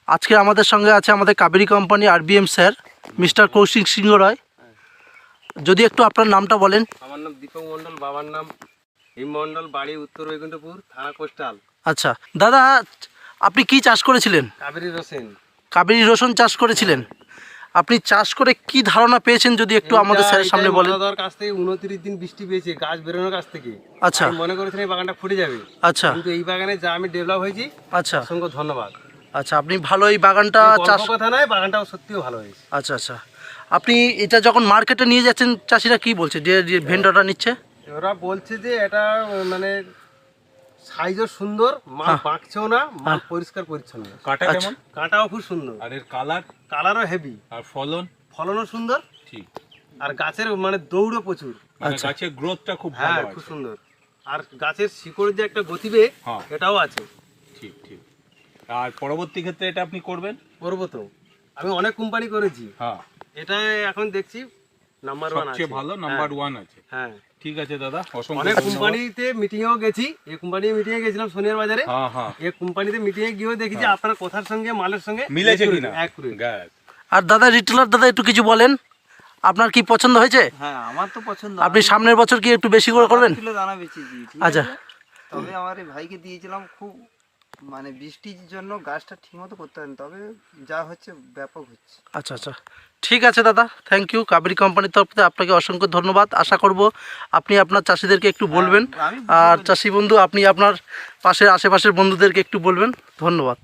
আজকে আমাদের সঙ্গে আছে আমাদের Kaveri company RBM sir mister Kaushik Singha Roy. যদি একটু আপনার নামটা বলেন। আমার নাম দীপক মণ্ডল, বাবার নাম হিম মণ্ডল, বাড়ি উত্তর বৈকুণ্ঠপুর, থানা কোস্টাল। আচ্ছা দাদা, আপনি কি চাষ করেছিলেন? কাবেরী রসেন। কাবেরী রসুন চাষ করেছিলেন। আপনি চাষ করে কি ধারণা পেয়েছেন যদি একটু আমাদের স্যারের সামনে বলেন। দাদার কাছ থেকে 29 দিন বৃষ্টি পেয়েছে গাছ বেরোনোর কাছ থেকে। আচ্ছা, আমি মনে করেছিলাম এই বাগানটা ফুটে যাবে। আচ্ছা, কিন্তু এই বাগানে যা আমি ডেভেলপ হয়েছি, আচ্ছা, অসংখ্য ধন্যবাদ। আচ্ছা, আপনি ভালো এই বাগানটা চাষ, কথা নয়, বাগানটাও সত্যিও ভালো হয়েছে। আচ্ছা আচ্ছা, আপনি এটা যখন মার্কেটে নিয়ে যাচ্ছেন চাষিরা কি বলছে, যে ভেন্ডররা নিচ্ছে? ওরা বলছে যে এটা মানে সাইজও সুন্দর, মাল বাঁকছেও না, মাল পরিষ্কার পরিচ্ছন্ন। কাটা কেমন? কাটাও খুব সুন্দর। আর এর কালারও হেভি। আর ফলনও সুন্দর। ঠিক। আর গাছের মানে দৌড়ও প্রচুর। মানে গাছের গ্রোথটা খুব ভালো আছে। খুব সুন্দর। আর গাছের শিকড়ের যে একটা গতিবেগ, এটাও আছে। ঠিক ঠিক। আর পরবর্তী ক্ষেত্রে এটা আপনি করবেন? করবো তো। আমি অনেক কোম্পানি করেছি। হ্যাঁ। এটা এখন দেখছি নাম্বার 1 আছে। সবচেয়ে ভালো নাম্বার 1 আছে। হ্যাঁ। ঠিক আছে দাদা, অসংখ্য অনেক ধন্যবাদ। কোম্পানিতে মিটিংয়েও গেছি। এই কোম্পানি মিটিংয়ে গেছিলাম সোনিয়ার বাজারে। হ্যাঁ হ্যাঁ। এই কোম্পানিতে মিটিংয়ে গিয়েও দেখেছি আপনার কথার সঙ্গে মালের সঙ্গে মিলেছে কিনা। অ্যাকুরেট। আর দাদা রিটেলার দাদা একটু কিছু বলেন, আপনার কি পছন্দ হয়েছে? হ্যাঁ, আমার তো পছন্দ। আপনি সামনের বছর কি একটু বেশি করে করবেন? কিলো দানা বেচেছি, ঠিক আচ্ছা। আছে। তবে আমার এই ভাইকে দিয়েছিলাম, খুব মানে বৃষ্টির জন্য গাছটা ঠিকমতো করতে পারেন, তবে যা হচ্ছে ব্যাপক হচ্ছে। আচ্ছা আচ্ছা, ঠিক আছে দাদা, থ্যাংক ইউ। কাবেরী কোম্পানির তরফ থেকে আপনাকে অসংখ্য ধন্যবাদ। আশা করব আপনি আপনার চাষিদেরকে একটু বলবেন, আর চাষি বন্ধু আপনি আপনার পাশের আশেপাশের বন্ধুদেরকে একটু বলবেন। ধন্যবাদ।